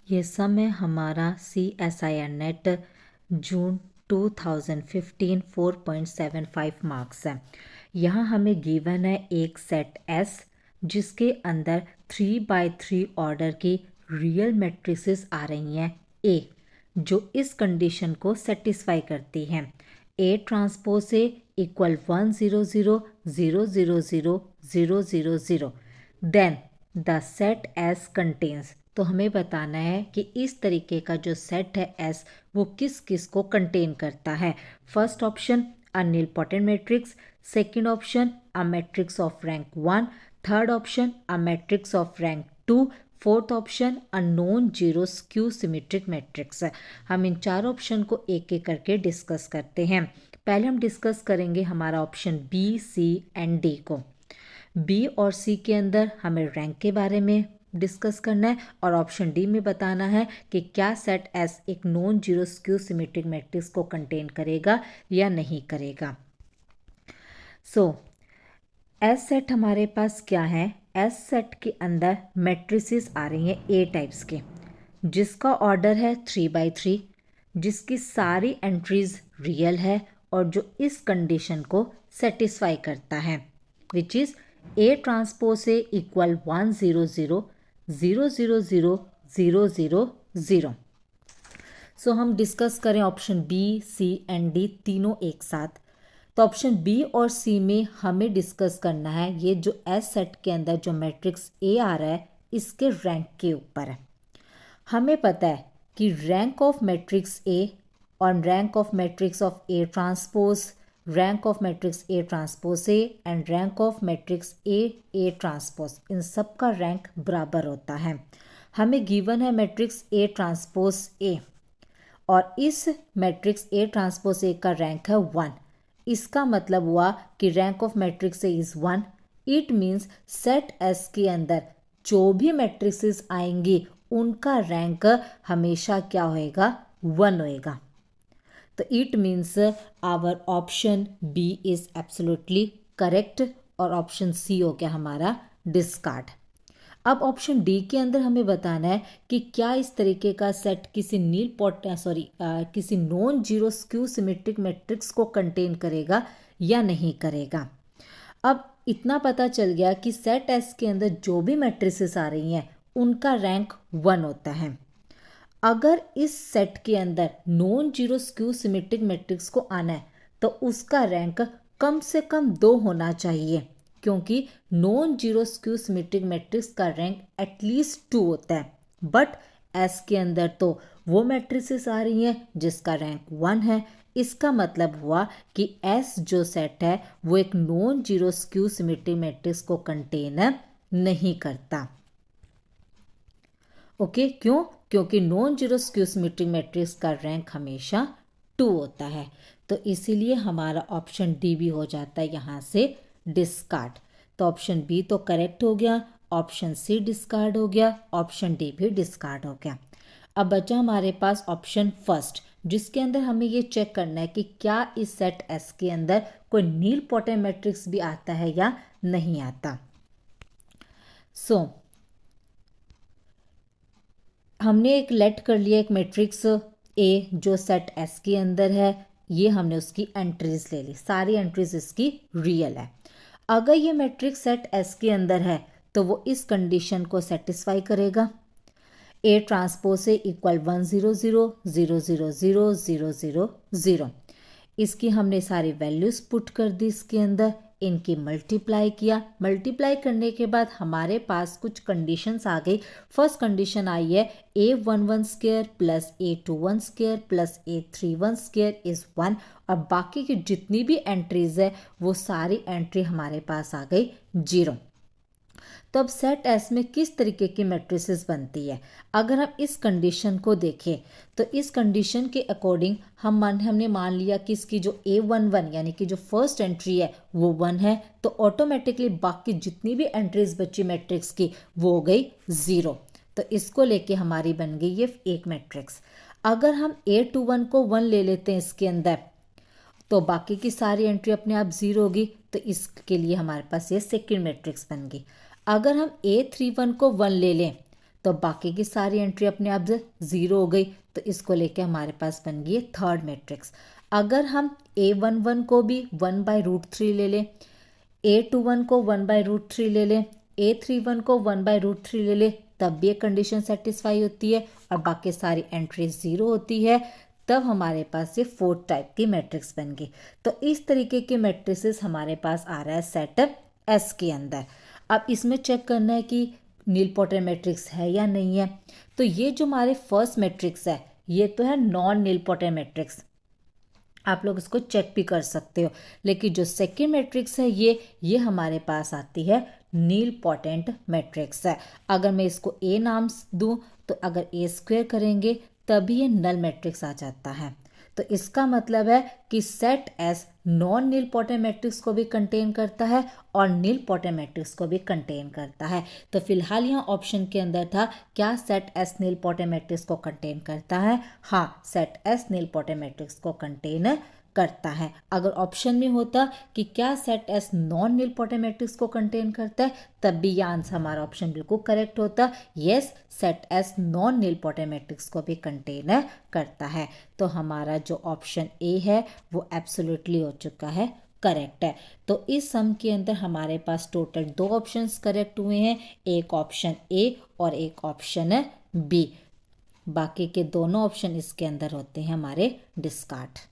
ये समय हमारा CSIR नेट जून 2015 4.75 मार्क्स है। यहाँ हमें गिवन है एक सेट S जिसके अंदर 3x3 ऑर्डर की रियल मैट्रिसेस आ रही हैं A, जो इस कंडीशन को सेटिस्फाई करती हैं। A transpose A equal 1 0 0 0 0 0 0 0 0। Then the set S contains, तो हमें बताना है कि इस तरीके का जो सेट है S वो किस किस को कंटेन करता है। First option a nilpotent matrix, second option a matrix of rank 1, third option a matrix of rank 2, fourth option a non zero skew symmetric matrix. हम इन चार ऑप्शन को एक एक करके डिस्कस करते हैं। पहले हम डिस्कस करेंगे हमारा option B, C and D को। B और C के अंदर हमें रैंक के बारे में डिस्कस करना है और ऑप्शन डी में बताना है कि क्या सेट S एक non zero skew symmetric matrix को कंटेन करेगा या नहीं करेगा। सो S सेट हमारे पास क्या है, S सेट के अंदर मैट्रिसेस आ रही हैं A टाइप्स के, जिसका ऑर्डर है 3x3, जिसकी सारी एंट्रीज रियल है और जो इस कंडीशन को सेटिस्फाई करता है, which is A transpose A equal 1 0 0 0 0 0 0 0 0। सो हम डिस्कस करें option B, C and D तीनों एक साथ। तो ऑप्शन B और C में हमें डिस्कस करना है ये जो S सेट के अंदर जो मैट्रिक्स A आ रहा है इसके रैंक के ऊपर है। हमें पता है कि रैंक ऑफ मैट्रिक्स A और rank of matrix of A transpose, rank of matrix A transpose A and rank of matrix A transpose, इन सब का रैंक बराबर होता है। हमें गिवन है मैट्रिक्स A ट्रांसपोज A और इस मैट्रिक्स A ट्रांसपोज A का रैंक है 1। इसका मतलब हुआ कि rank of matrix A is 1। It means set S के अंदर जो भी मैट्रिसेस आएंगी उनका रैंक हमेशा क्या होएगा, 1 होएगा। तो it means our option B is absolutely correct और ऑप्शन C हो गया हमारा डिस्कार्ड। अब ऑप्शन डी के अंदर हमें बताना है कि क्या इस तरीके का सेट किसी किसी non zero skew symmetric matrix को कंटेन करेगा या नहीं करेगा। अब इतना पता चल गया कि सेट एस के अंदर जो भी मैट्रिसेस आ रही हैं उनका रैंक 1 होता है। अगर इस सेट के अंदर non zero skew symmetric matrix को आना है तो उसका रैंक कम से कम 2 होना चाहिए, क्योंकि non zero skew symmetric matrix का रैंक एटलीस्ट 2 होता है। बट एस के अंदर तो वो मैट्रिसेस आ रही हैं जिसका रैंक 1 है। इसका मतलब हुआ कि एस जो सेट है वो एक non zero skew symmetric matrix को कंटेन नहीं करता। ओके, क्यों? क्योंकि non zero skew symmetric matrix का रैंक हमेशा 2 होता है। तो इसीलिए हमारा ऑप्शन डी भी हो जाता है यहाँ से डिस्कार्ड। तो ऑप्शन बी तो करेक्ट हो गया, ऑप्शन सी डिस्कार्ड हो गया, ऑप्शन डी भी डिस्कार्ड हो गया। अब बचा हमारे पास ऑप्शन फर्स्ट, जिसके अंदर हमें ये चेक करना है कि क्या इस सेट एस के अंदर कोई नीलपोटेंट मैट्रिक्स भी आता है या नहीं आता। सो हमने एक लेट कर लिया एक मैट्रिक्स ए जो सेट एस के अंदर है, ये हमने उसकी एंट्रीज ले ली, सारी एंट्रीज इसकी रियल है। अगर ये मैट्रिक्स सेट एस के अंदर है तो वो इस कंडीशन को सेटिस्फाई करेगा, ए ट्रांसपोज ए इक्वल 1 0 0 0 0 0 0 0 0। इसकी हमने सारी वैल्यूज पुट कर दी इसके अंदर, इनकी मल्टीप्लाई किया। मल्टीप्लाई करने के बाद हमारे पास कुछ कंडीशंस आ गई। फर्स्ट कंडीशन आई है A11 square plus A21 square plus A31 square is 1, और बाकी की जितनी भी एंट्रीज है वो सारी एंट्री हमारे पास आ गई 0। तो अब सेट एस में किस तरीके की मैट्रिसेस बनती है, अगर हम इस कंडीशन को देखें तो इस कंडीशन के अकॉर्डिंग हमने मान लिया कि इसकी जो A11 यानी कि जो फर्स्ट एंट्री है वो 1 है, तो ऑटोमेटिकली बाकी जितनी भी एंट्रीज बची मैट्रिक्स की वो हो गई 0। तो इसको लेके हमारी बन गई ये एक मैट्रिक्स। अगर हम A21 को 1 ले लेते हैं इसके अंदर तो बाकी की सारी एंट्री अपने आप 0 होगी, तो इसके लिए हमारे पास ये सेकेंड मैट्रिक्स बन गई। अगर हम A31 को 1 ले लें तो बाकी की सारी एंट्री अपने आप से 0 हो गई, तो इसको लेके हमारे पास बन गई थर्ड मैट्रिक्स। अगर हम A11 को भी 1/√3 ले लें, A21 को 1/√3 ले लें, A31 को 1/√3 ले लें, तब भी ये कंडीशन सेटिस्फाई होती है और बाकी सारी एंट्री 0 होती है, तब हमारे पास ये फोर्थ टाइप की मैट्रिक्स बन गई। तो इस तरीके के मैट्रिसेस हमारे पास आ रहा है सेट एस के अंदर। अब इसमें चेक करना है कि नीलपोटेंट मैट्रिक्स है या नहीं है। तो ये जो हमारे फर्स्ट मैट्रिक्स है ये तो है नॉन नीलपोटेंट मैट्रिक्स, आप लोग इसको चेक भी कर सकते हो। लेकिन जो सेकेंड मैट्रिक्स है ये हमारे पास आती है नीलपोटेंट मैट्रिक्स है। अगर मैं इसको ए नाम दूं तो अगर ए स्क्वायर करेंगे तभी ये नल मैट्रिक्स आ जाता है। तो इसका मतलब है कि set S non nilpotent matrix को भी कंटेन करता है और नीलपोटेंट मैट्रिक्स को भी कंटेन करता है। तो फिलहाल यहाँ ऑप्शन के अंदर था क्या सेट एस नीलपोटेंट मैट्रिक्स को कंटेन करता है, हाँ सेट एस नीलपोटेंट मैट्रिक्स को कंटेन करता है। अगर ऑप्शन में होता कि क्या set S non nilpotent matrix को कंटेन करता है, तब भी यह आंसर हमारा ऑप्शन बिल्कुल करेक्ट होता, yes set S non nilpotent matrix को भी कंटेन करता है। तो हमारा जो ऑप्शन ए है वो एब्सोल्युटली हो चुका है, करेक्ट है। तो इस सम के अंदर हमारे पास टोटल 2 ऑप्शंस करेक्ट हुए हैं, एक ऑप्शन ए और एक ऑप्शन बी। बाकी के दोनों ऑप्शन इसके अंदर होते हैं हमारे डिस्कार्ड।